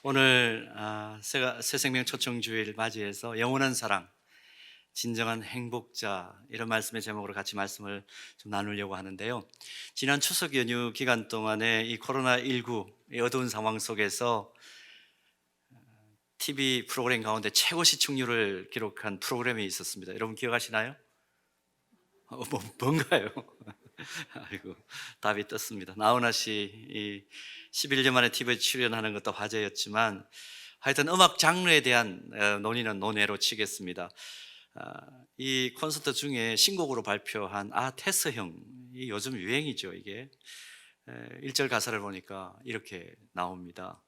오늘 새생명 초청주일 맞이해서 영원한 사랑, 진정한 행복자 이런 말씀의 제목으로 같이 말씀을 좀 나누려고 하는데요. 지난 추석 연휴 기간 동안에 이 코로나19 이 어두운 상황 속에서 TV 프로그램 가운데 최고 시청률을 기록한 프로그램이 있었습니다. 여러분 기억하시나요? 뭔가요? 아이고, 답이 떴습니다. 나훈아 씨 11년 만에 TV에 출연하는 것도 화제였지만 하여튼 음악 장르에 대한 논의는 논외로 치겠습니다. 이 콘서트 중에 신곡으로 발표한 테스 형, 이 요즘 유행이죠. 이게 1절 가사를 보니까 이렇게 나옵니다.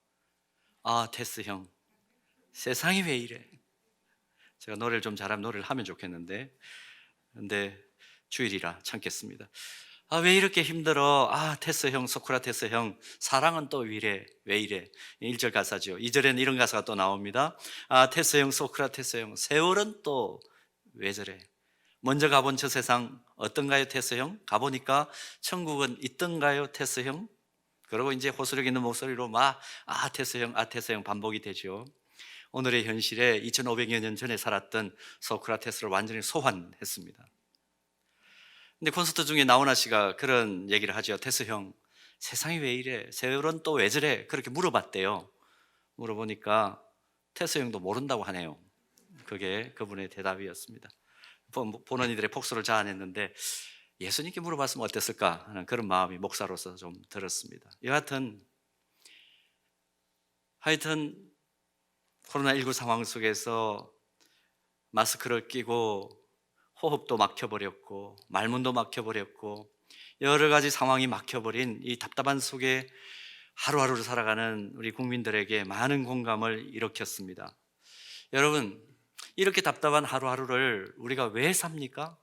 테스 형, 세상이 왜 이래? 제가 노래를 좀 잘하면 노래를 하면 좋겠는데, 근데 주일이라 참겠습니다. 왜 이렇게 힘들어? 테스 형, 소크라테스 형, 사랑은 또 왜 이래? 1절 가사죠. 2절에는 이런 가사가 또 나옵니다. 테스 형, 소크라테스 형, 세월은 또 왜 저래? 먼저 가본 저 세상 어떤가요, 테스 형? 가보니까 천국은 있던가요, 테스 형? 그리고 이제 호소력 있는 목소리로 테스 형 반복이 되죠. 오늘의 현실에 2500여 년 전에 살았던 소크라테스를 완전히 소환했습니다. 근데 콘서트 중에 나훈아 씨가 그런 얘기를 하죠. 테스 형, 세상이 왜 이래? 세월은 또 왜 저래? 그렇게 물어봤대요. 물어보니까 테스 형도 모른다고 하네요. 그게 그분의 대답이었습니다. 본원이들의 폭소를 자아냈는데 예수님께 물어봤으면 어땠을까 하는 그런 마음이 목사로서 좀 들었습니다. 하여튼 코로나19 상황 속에서 마스크를 끼고 호흡도 막혀버렸고 말문도 막혀버렸고 여러 가지 상황이 막혀버린 이 답답한 속에 하루하루를 살아가는 우리 국민들에게 많은 공감을 일으켰습니다. 여러분, 이렇게 답답한 하루하루를 우리가 왜 삽니까?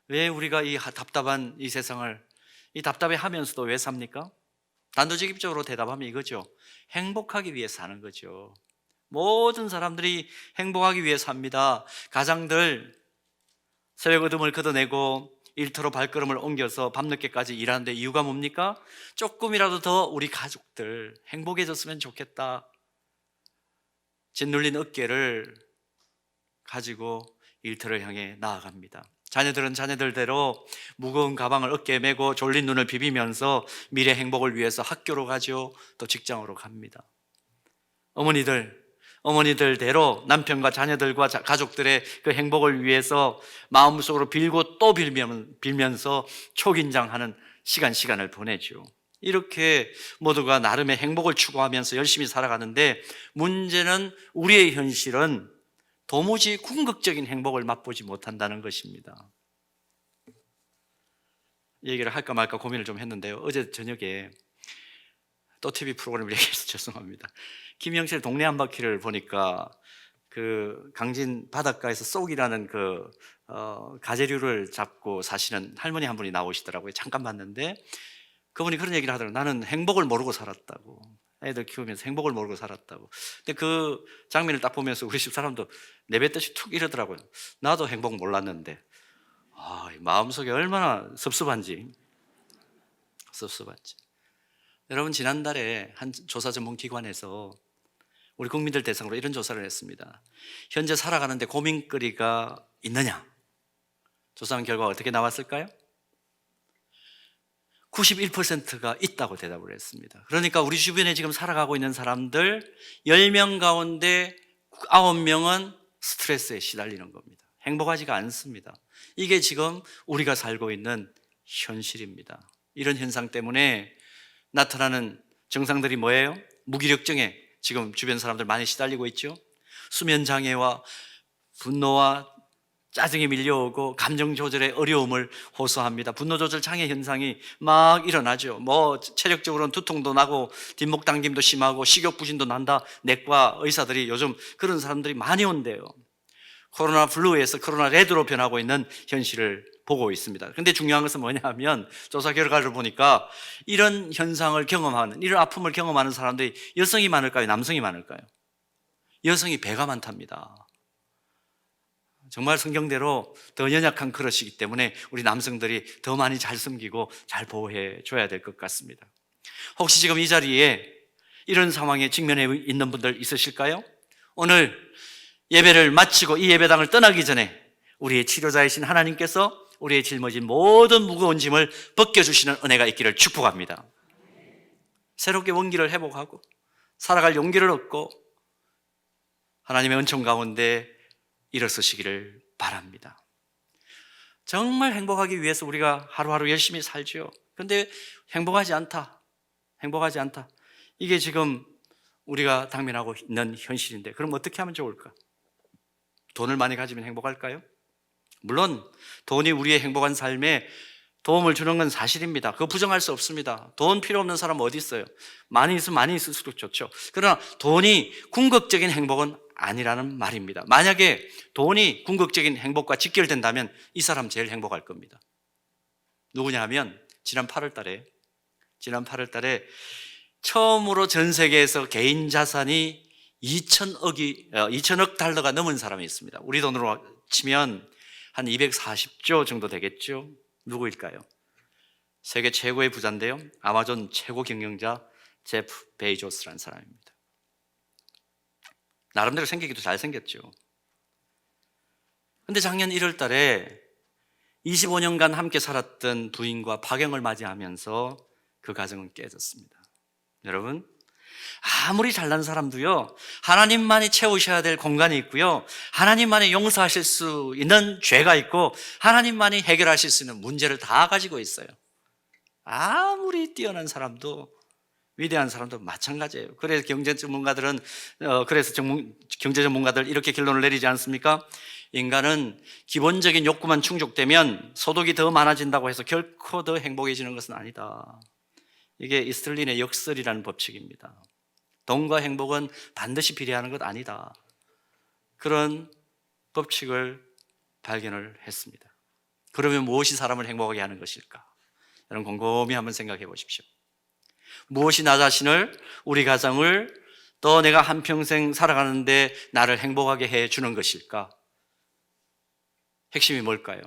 왜 우리가 이 답답한 이 세상을 이 답답해 하면서도 왜 삽니까? 단도직입적으로 대답하면 이거죠. 행복하기 위해 사는 거죠. 모든 사람들이 행복하기 위해 삽니다. 가장들 새벽 어둠을 걷어내고 일터로 발걸음을 옮겨서 밤늦게까지 일하는데 이유가 뭡니까? 조금이라도 더 우리 가족들 행복해졌으면 좋겠다. 짓눌린 어깨를 가지고 일터를 향해 나아갑니다. 자녀들은 자녀들대로 무거운 가방을 어깨에 메고 졸린 눈을 비비면서 미래 행복을 위해서 학교로 가죠. 또 직장으로 갑니다. 어머니들대로 남편과 자녀들과 가족들의 그 행복을 위해서 마음속으로 빌고 또 빌면서 초긴장하는 시간을 보내죠. 이렇게 모두가 나름의 행복을 추구하면서 열심히 살아가는데 문제는 우리의 현실은 도무지 궁극적인 행복을 맛보지 못한다는 것입니다. 이 얘기를 할까 말까 고민을 좀 했는데요. 어제 저녁에 또 TV 프로그램을 얘기해서 죄송합니다. 김영철 동네 한 바퀴를 보니까 그 강진 바닷가에서 쏙이라는 가재류를 잡고 사시는 할머니 한 분이 나오시더라고요. 잠깐 봤는데 그분이 그런 얘기를 하더라고요. 나는 행복을 모르고 살았다고. 애들 키우면서 행복을 모르고 살았다고. 근데 그 장면을 딱 보면서 우리 집 사람도 내뱉듯이 툭 이러더라고요. 나도 행복 몰랐는데. 마음속에 얼마나 섭섭한지. 여러분, 지난달에 한 조사 전문 기관에서 우리 국민들 대상으로 이런 조사를 했습니다. 현재 살아가는데 고민거리가 있느냐? 조사한 결과가 어떻게 나왔을까요? 91%가 있다고 대답을 했습니다. 그러니까 우리 주변에 지금 살아가고 있는 사람들 10명 가운데 9명은 스트레스에 시달리는 겁니다. 행복하지가 않습니다. 이게 지금 우리가 살고 있는 현실입니다. 이런 현상 때문에 나타나는 증상들이 뭐예요? 무기력증에 지금 주변 사람들 많이 시달리고 있죠. 수면장애와 분노와 짜증이 밀려오고 감정 조절의 어려움을 호소합니다. 분노 조절 장애 현상이 막 일어나죠. 체력적으로는 두통도 나고 뒷목 당김도 심하고 식욕 부진도 난다. 내과 의사들이 요즘 그런 사람들이 많이 온대요. 코로나 블루에서 코로나 레드로 변하고 있는 현실을 보고 있습니다. 근데 중요한 것은 뭐냐면 조사 결과를 보니까 이런 현상을 경험하는, 이런 아픔을 경험하는 사람들이 여성이 많을까요? 남성이 많을까요? 여성이 배가 많답니다. 정말 성경대로 더 연약한 그릇이기 때문에 우리 남성들이 더 많이 잘 섬기고 잘 보호해 줘야 될 것 같습니다. 혹시 지금 이 자리에 이런 상황에 직면해 있는 분들 있으실까요? 오늘 예배를 마치고 이 예배당을 떠나기 전에 우리의 치료자이신 하나님께서 우리의 짊어진 모든 무거운 짐을 벗겨주시는 은혜가 있기를 축복합니다. 새롭게 원기를 회복하고 살아갈 용기를 얻고 하나님의 은총 가운데 일어서시기를 바랍니다. 정말 행복하기 위해서 우리가 하루하루 열심히 살죠. 그런데 행복하지 않다. 이게 지금 우리가 당면하고 있는 현실인데, 그럼 어떻게 하면 좋을까? 돈을 많이 가지면 행복할까요? 물론 돈이 우리의 행복한 삶에 도움을 주는 건 사실입니다. 그거 부정할 수 없습니다. 돈 필요 없는 사람 어디 있어요? 많이 있으면 많이 있을수록 좋죠. 그러나 돈이 궁극적인 행복은 아니라는 말입니다. 만약에 돈이 궁극적인 행복과 직결된다면 이 사람 제일 행복할 겁니다. 누구냐 하면 지난 8월 달에 처음으로 전 세계에서 개인 자산이 2천억 달러가 넘은 사람이 있습니다. 우리 돈으로 치면 한 240조 정도 되겠죠. 누구일까요? 세계 최고의 부자인데요, 아마존 최고 경영자 제프 베이조스라는 사람입니다. 나름대로 생기기도 잘생겼죠. 그런데 작년 1월 달에 25년간 함께 살았던 부인과 파경을 맞이하면서 그 가정은 깨졌습니다. 여러분, 아무리 잘난 사람도요, 하나님만이 채우셔야 될 공간이 있고요, 하나님만이 용서하실 수 있는 죄가 있고, 하나님만이 해결하실 수 있는 문제를 다 가지고 있어요. 아무리 뛰어난 사람도, 위대한 사람도 마찬가지예요. 그래서 경제 전문가들 이렇게 결론을 내리지 않습니까? 인간은 기본적인 욕구만 충족되면 소득이 더 많아진다고 해서 결코 더 행복해지는 것은 아니다. 이게 이스틀린의 역설이라는 법칙입니다. 돈과 행복은 반드시 비례하는 것 아니다. 그런 법칙을 발견을 했습니다. 그러면 무엇이 사람을 행복하게 하는 것일까? 여러분, 곰곰이 한번 생각해 보십시오. 무엇이 나 자신을, 우리 가정을, 또 내가 한평생 살아가는데 나를 행복하게 해주는 것일까? 핵심이 뭘까요?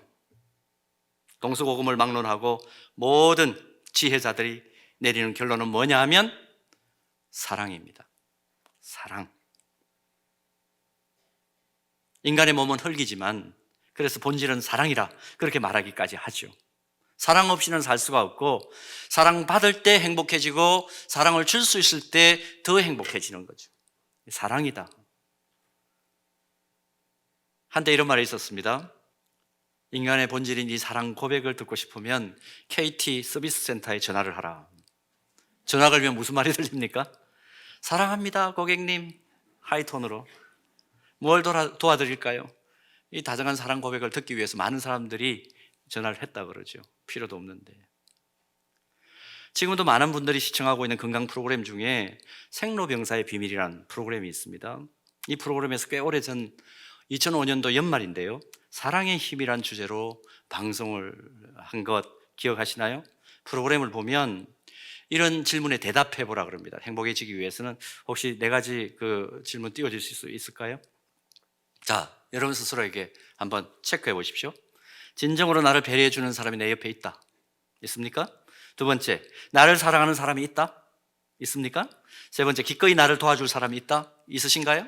동서고금을 막론하고 모든 지혜자들이 내리는 결론은 뭐냐 하면 사랑입니다. 사랑. 인간의 몸은 흙이지만 그래서 본질은 사랑이라 그렇게 말하기까지 하죠. 사랑 없이는 살 수가 없고, 사랑받을 때 행복해지고 사랑을 줄 수 있을 때 더 행복해지는 거죠. 사랑이다. 한때 이런 말이 있었습니다. 인간의 본질인 이 사랑 고백을 듣고 싶으면 KT 서비스 센터에 전화를 하라. 전화 걸면 무슨 말이 들립니까? 사랑합니다, 고객님. 하이톤으로. 뭘 도와드릴까요? 이 다정한 사랑 고백을 듣기 위해서 많은 사람들이 전화를 했다 그러죠. 필요도 없는데. 지금도 많은 분들이 시청하고 있는 건강 프로그램 중에 생로병사의 비밀이라는 프로그램이 있습니다. 이 프로그램에서 꽤 오래전 2005년도 연말인데요, 사랑의 힘이란 주제로 방송을 한 것 기억하시나요? 프로그램을 보면 이런 질문에 대답해 보라 그럽니다. 행복해지기 위해서는. 혹시 4가지 그 질문 띄워주실 수 있을까요? 자, 여러분 스스로에게 한번 체크해 보십시오. 진정으로 나를 배려해 주는 사람이 내 옆에 있다. 있습니까? 2번째, 나를 사랑하는 사람이 있다. 있습니까? 3번째, 기꺼이 나를 도와줄 사람이 있다. 있으신가요?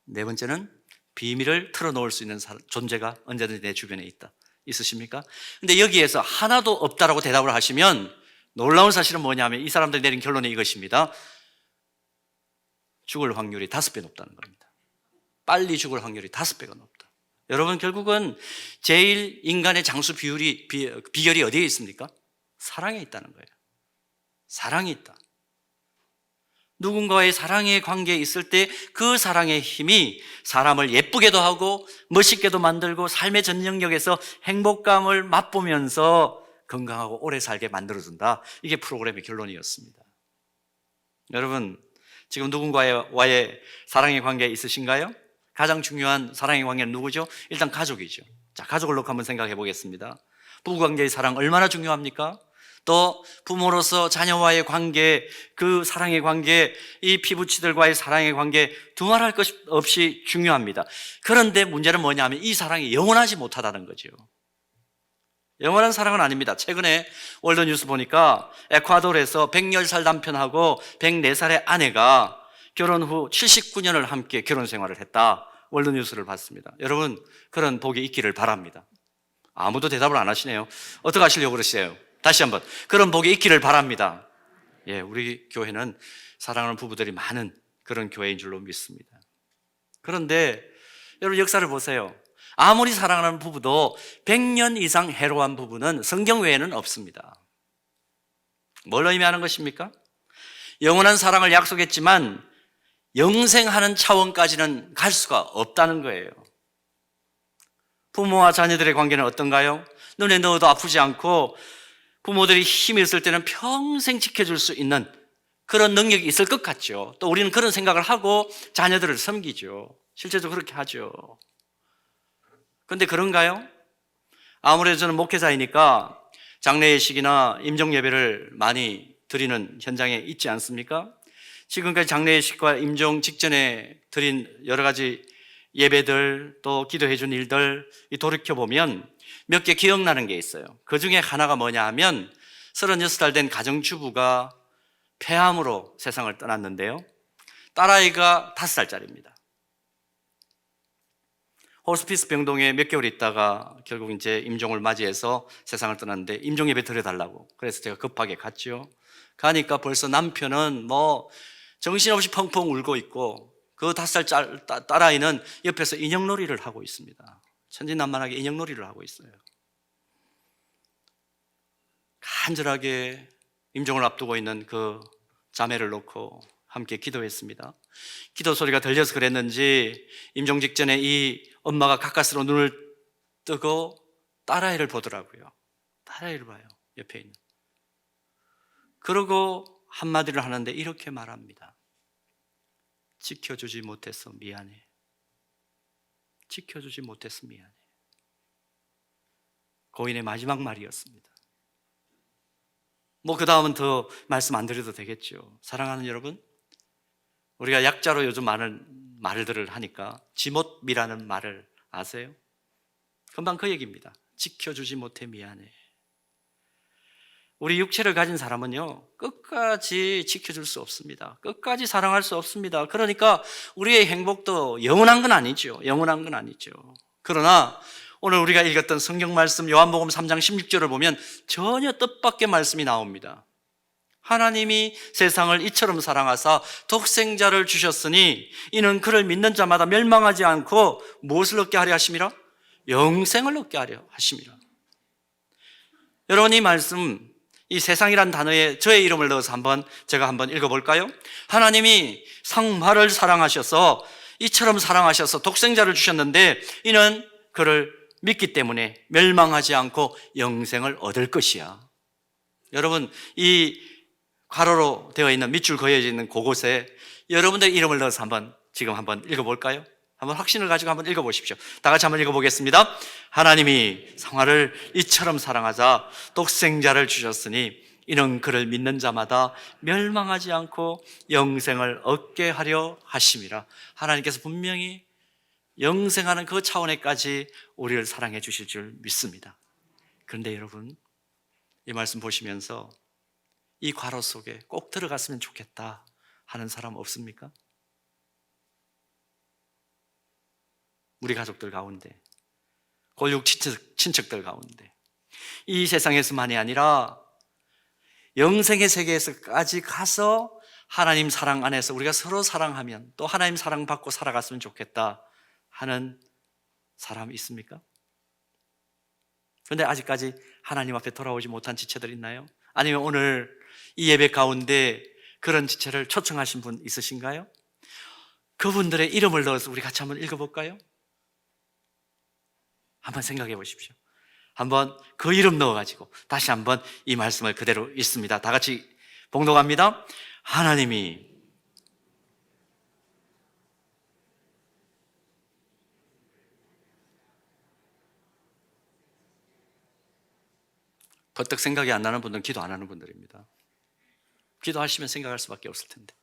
4번째는 비밀을 털어놓을 수 있는 존재가 언제든지 내 주변에 있다. 있으십니까? 근데 여기에서 하나도 없다라고 대답을 하시면 놀라운 사실은 뭐냐면 이 사람들이 내린 결론이 이것입니다. 죽을 확률이 5배 높다는 겁니다. 빨리 죽을 확률이 5배가 높다. 여러분, 결국은 제일 인간의 장수 비결이 어디에 있습니까? 사랑에 있다는 거예요. 사랑이 있다. 누군가의 사랑의 관계에 있을 때 그 사랑의 힘이 사람을 예쁘게도 하고 멋있게도 만들고 삶의 전 영역에서 행복감을 맛보면서 건강하고 오래 살게 만들어준다. 이게 프로그램의 결론이었습니다. 여러분, 지금 누군가와의 사랑의 관계에 있으신가요? 가장 중요한 사랑의 관계는 누구죠? 일단 가족이죠. 자, 가족을 놓고 한번 생각해 보겠습니다. 부부관계의 사랑 얼마나 중요합니까? 또 부모로서 자녀와의 관계, 그 사랑의 관계, 이 피부치들과의 사랑의 관계 두말할 것 없이 중요합니다. 그런데 문제는 뭐냐 하면 이 사랑이 영원하지 못하다는 거죠. 영원한 사랑은 아닙니다. 최근에 월드뉴스 보니까 에콰도르에서 110살 남편하고 104살의 아내가 결혼 후 79년을 함께 결혼 생활을 했다. 월드뉴스를 봤습니다. 여러분, 그런 복이 있기를 바랍니다. 아무도 대답을 안 하시네요. 어떻게 하시려고 그러세요? 다시 한번, 그런 복이 있기를 바랍니다. 예, 우리 교회는 사랑하는 부부들이 많은 그런 교회인 줄로 믿습니다. 그런데 여러분, 역사를 보세요. 아무리 사랑하는 부부도 100년 이상 해로한 부부는 성경 외에는 없습니다. 뭘 의미하는 것입니까? 영원한 사랑을 약속했지만 영생하는 차원까지는 갈 수가 없다는 거예요. 부모와 자녀들의 관계는 어떤가요? 눈에 넣어도 아프지 않고 부모들이 힘이 있을 때는 평생 지켜줄 수 있는 그런 능력이 있을 것 같죠. 또 우리는 그런 생각을 하고 자녀들을 섬기죠. 실제적으로 그렇게 하죠. 그런데 그런가요? 아무래도 저는 목회자이니까 장례 예식이나 임종 예배를 많이 드리는 현장에 있지 않습니까? 지금까지 장례 예식과 임종 직전에 드린 여러 가지 예배들, 또 기도해 준 일들 돌이켜보면 몇 개 기억나는 게 있어요. 그 중에 하나가 뭐냐 하면 36살 된 가정주부가 폐암으로 세상을 떠났는데요. 딸아이가 5살짜리입니다. 호스피스 병동에 몇 개월 있다가 결국 이제 임종을 맞이해서 세상을 떠났는데 임종 예배 드려달라고. 그래서 제가 급하게 갔죠. 가니까 벌써 남편은 정신없이 펑펑 울고 있고 그 5살 딸아이는 옆에서 인형놀이를 하고 있습니다. 천진난만하게 인형놀이를 하고 있어요. 간절하게 임종을 앞두고 있는 그 자매를 놓고 함께 기도했습니다. 기도 소리가 들려서 그랬는지 임종 직전에 이 엄마가 가까스로 눈을 뜨고 딸아이를 보더라고요. 딸아이를 봐요, 옆에 있는. 그러고 한마디를 하는데 이렇게 말합니다. 지켜주지 못해서 미안해. 지켜주지 못해서 미안해. 고인의 마지막 말이었습니다. 그 다음은 더 말씀 안 드려도 되겠죠. 사랑하는 여러분, 우리가 약자로 요즘 많은 말들을 하니까 지못미라는 말을 아세요? 금방 그 얘기입니다. 지켜주지 못해 미안해. 우리 육체를 가진 사람은요, 끝까지 지켜줄 수 없습니다. 끝까지 사랑할 수 없습니다. 그러니까 우리의 행복도 영원한 건 아니죠. 영원한 건 아니죠. 그러나 오늘 우리가 읽었던 성경 말씀 요한복음 3장 16절을 보면 전혀 뜻밖의 말씀이 나옵니다. 하나님이 세상을 이처럼 사랑하사 독생자를 주셨으니 이는 그를 믿는 자마다 멸망하지 않고 무엇을 얻게 하려 하심이라? 영생을 얻게 하려 하심이라. 여러분, 이 말씀, 이 세상이란 단어에 저의 이름을 넣어서 제가 한번 읽어볼까요? 하나님이 상마를 사랑하셔서 이처럼 사랑하셔서 독생자를 주셨는데 이는 그를 믿기 때문에 멸망하지 않고 영생을 얻을 것이야. 여러분, 이 괄호로 되어 있는 밑줄 그어져 있는 그곳에 여러분들의 이름을 넣어서 지금 한번 읽어볼까요? 한번 확신을 가지고 한번 읽어보십시오. 다 같이 한번 읽어보겠습니다. 하나님이 상하를 이처럼 사랑하자 독생자를 주셨으니 이는 그를 믿는 자마다 멸망하지 않고 영생을 얻게 하려 하심이라. 하나님께서 분명히 영생하는 그 차원에까지 우리를 사랑해 주실 줄 믿습니다. 그런데 여러분, 이 말씀 보시면서 이 괄호 속에 꼭 들어갔으면 좋겠다 하는 사람 없습니까? 우리 가족들 가운데, 골육 친척들 가운데, 이 세상에서만이 아니라 영생의 세계에서까지 가서 하나님 사랑 안에서 우리가 서로 사랑하면 또 하나님 사랑받고 살아갔으면 좋겠다 하는 사람 있습니까? 그런데 아직까지 하나님 앞에 돌아오지 못한 지체들 있나요? 아니면 오늘 이 예배 가운데 그런 지체를 초청하신 분 있으신가요? 그분들의 이름을 넣어서 우리 같이 한번 읽어볼까요? 한번 생각해 보십시오. 한번 그 이름 넣어가지고 다시 한번 이 말씀을 그대로 읽습니다. 다 같이 봉독합니다. 하나님이 버뜩 생각이 안 나는 분들은 기도 안 하는 분들입니다. 기도하시면 생각할 수밖에 없을 텐데,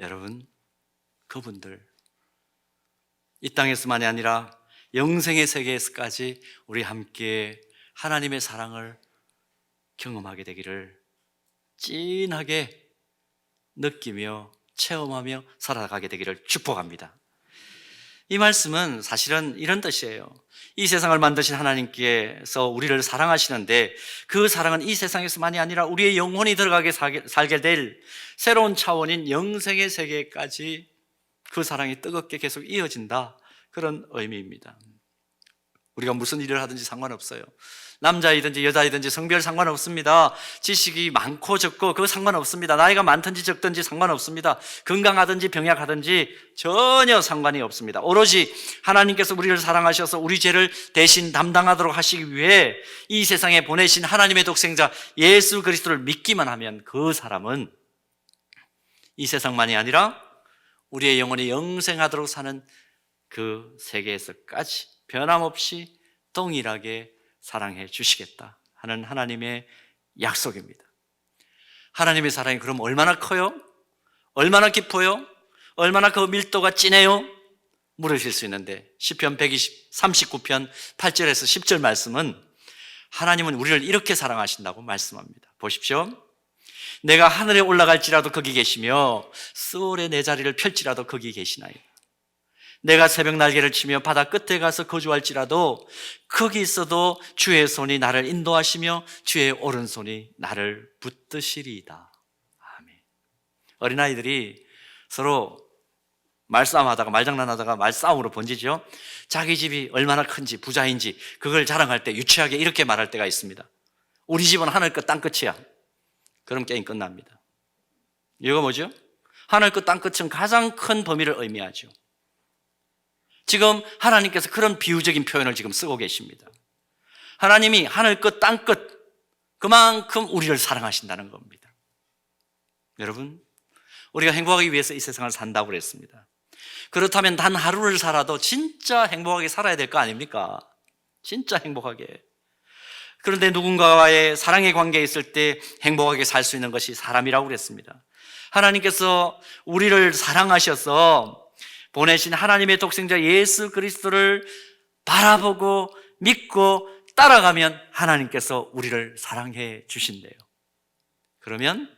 여러분, 그분들 이 땅에서만이 아니라 영생의 세계에서까지 우리 함께 하나님의 사랑을 경험하게 되기를 진하게 느끼며 체험하며 살아가게 되기를 축복합니다. 이 말씀은 사실은 이런 뜻이에요. 이 세상을 만드신 하나님께서 우리를 사랑하시는데 그 사랑은 이 세상에서만이 아니라 우리의 영혼이 들어가게 살게 될 새로운 차원인 영생의 세계까지 그 사랑이 뜨겁게 계속 이어진다, 그런 의미입니다. 우리가 무슨 일을 하든지 상관없어요. 남자이든지 여자이든지 성별 상관없습니다. 지식이 많고 적고 그거 상관없습니다. 나이가 많든지 적든지 상관없습니다. 건강하든지 병약하든지 전혀 상관이 없습니다. 오로지 하나님께서 우리를 사랑하셔서 우리 죄를 대신 담당하도록 하시기 위해 이 세상에 보내신 하나님의 독생자 예수 그리스도를 믿기만 하면 그 사람은 이 세상만이 아니라 우리의 영혼이 영생하도록 사는 그 세계에서까지 변함없이 동일하게 사랑해 주시겠다 하는 하나님의 약속입니다. 하나님의 사랑이 그럼 얼마나 커요? 얼마나 깊어요? 얼마나 그 밀도가 진해요? 물으실 수 있는데 시편 139편 8절에서 10절 말씀은 하나님은 우리를 이렇게 사랑하신다고 말씀합니다. 보십시오. 내가 하늘에 올라갈지라도 거기 계시며 스올에 내 자리를 펼지라도 거기 계시나이다. 내가 새벽 날개를 치며 바다 끝에 가서 거주할지라도 거기 있어도 주의 손이 나를 인도하시며 주의 오른손이 나를 붙드시리이다. 아멘. 어린아이들이 서로 말싸움하다가 말장난하다가 말싸움으로 번지죠. 자기 집이 얼마나 큰지 부자인지 그걸 자랑할 때 유치하게 이렇게 말할 때가 있습니다. 우리 집은 하늘 끝 땅 끝이야. 그럼 게임 끝납니다. 이거 뭐죠? 하늘 끝 땅 끝은 가장 큰 범위를 의미하죠. 지금 하나님께서 그런 비유적인 표현을 지금 쓰고 계십니다. 하나님이 하늘 끝 땅 끝 그만큼 우리를 사랑하신다는 겁니다. 여러분, 우리가 행복하기 위해서 이 세상을 산다고 그랬습니다. 그렇다면 단 하루를 살아도 진짜 행복하게 살아야 될 거 아닙니까? 진짜 행복하게. 그런데 누군가와의 사랑의 관계에 있을 때 행복하게 살 수 있는 것이 사람이라고 그랬습니다. 하나님께서 우리를 사랑하셔서 보내신 하나님의 독생자 예수 그리스도를 바라보고 믿고 따라가면 하나님께서 우리를 사랑해 주신대요. 그러면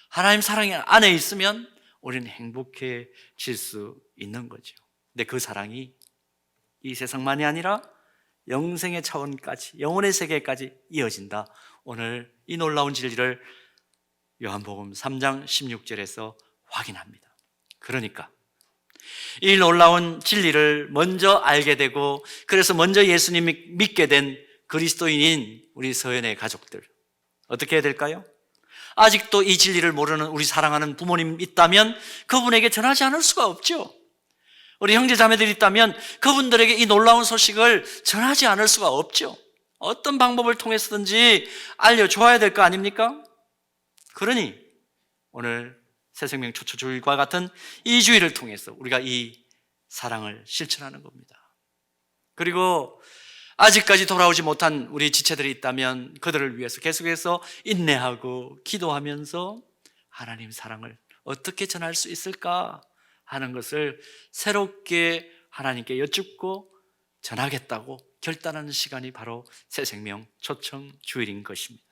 하나님 사랑 안에 있으면 우리는 행복해질 수 있는 거죠. 근데 그 사랑이 이 세상만이 아니라 영생의 차원까지, 영혼의 세계까지 이어진다. 오늘 이 놀라운 진리를 요한복음 3장 16절에서 확인합니다. 그러니까 이 놀라운 진리를 먼저 알게 되고 그래서 먼저 예수님을 믿게 된 그리스도인인 우리 서연의 가족들, 어떻게 해야 될까요? 아직도 이 진리를 모르는 우리 사랑하는 부모님 있다면 그분에게 전하지 않을 수가 없죠. 우리 형제 자매들이 있다면 그분들에게 이 놀라운 소식을 전하지 않을 수가 없죠. 어떤 방법을 통해서든지 알려줘야 될 거 아닙니까? 그러니 오늘 새생명 초초주일과 같은 이 주일을 통해서 우리가 이 사랑을 실천하는 겁니다. 그리고 아직까지 돌아오지 못한 우리 지체들이 있다면 그들을 위해서 계속해서 인내하고 기도하면서 하나님 사랑을 어떻게 전할 수 있을까 하는 것을 새롭게 하나님께 여쭙고 전하겠다고 결단하는 시간이 바로 새생명 초청주일인 것입니다.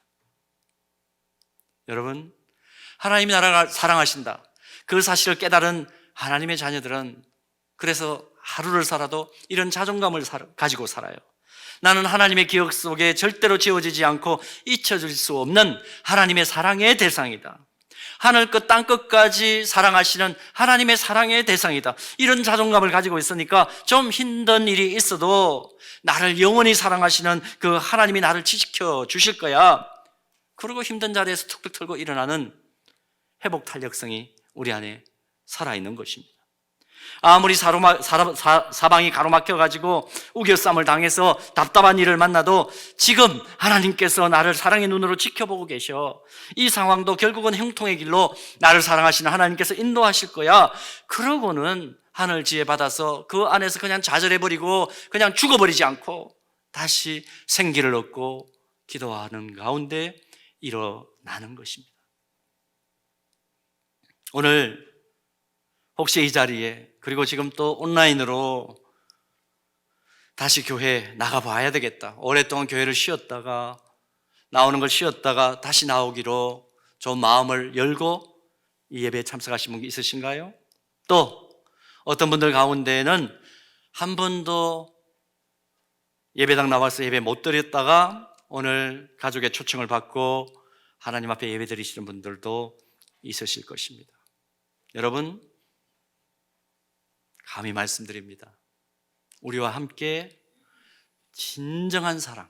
여러분, 하나님이 나라를 사랑하신다, 그 사실을 깨달은 하나님의 자녀들은 그래서 하루를 살아도 이런 자존감을 가지고 살아요. 나는 하나님의 기억 속에 절대로 지워지지 않고 잊혀질 수 없는 하나님의 사랑의 대상이다. 하늘 끝 땅 끝까지 사랑하시는 하나님의 사랑의 대상이다. 이런 자존감을 가지고 있으니까 좀 힘든 일이 있어도 나를 영원히 사랑하시는 그 하나님이 나를 지켜 주실 거야. 그리고 힘든 자리에서 툭툭 털고 일어나는 회복 탄력성이 우리 안에 살아있는 것입니다. 아무리 사방이 가로막혀가지고 우겨쌈을 당해서 답답한 일을 만나도 지금 하나님께서 나를 사랑의 눈으로 지켜보고 계셔. 이 상황도 결국은 형통의 길로 나를 사랑하시는 하나님께서 인도하실 거야. 그러고는 하늘 지혜 받아서 그 안에서 그냥 좌절해버리고 그냥 죽어버리지 않고 다시 생기를 얻고 기도하는 가운데 일어나는 것입니다. 오늘 혹시 이 자리에 그리고 지금 또 온라인으로 다시 교회 나가봐야 되겠다. 오랫동안 교회를 쉬었다가 나오는 걸 쉬었다가 다시 나오기로 좀 마음을 열고 이 예배에 참석하신 분 있으신가요? 또 어떤 분들 가운데는 한 번도 예배당 나와서 예배 못 드렸다가 오늘 가족의 초청을 받고 하나님 앞에 예배 드리시는 분들도 있으실 것입니다. 여러분, 감히 말씀드립니다. 우리와 함께 진정한 사랑,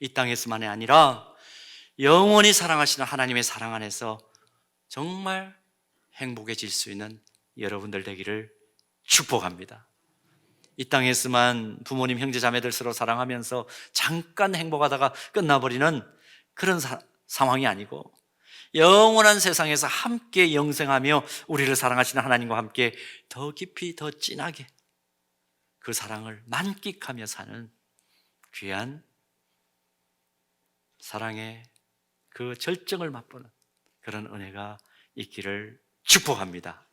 이 땅에서만이 아니라 영원히 사랑하시는 하나님의 사랑 안에서 정말 행복해질 수 있는 여러분들 되기를 축복합니다. 이 땅에서만 부모님, 형제, 자매들 서로 사랑하면서 잠깐 행복하다가 끝나버리는 그런 상황이 아니고 영원한 세상에서 함께 영생하며 우리를 사랑하시는 하나님과 함께 더 깊이 더 진하게 그 사랑을 만끽하며 사는 귀한 사랑의 그 절정을 맛보는 그런 은혜가 있기를 축복합니다.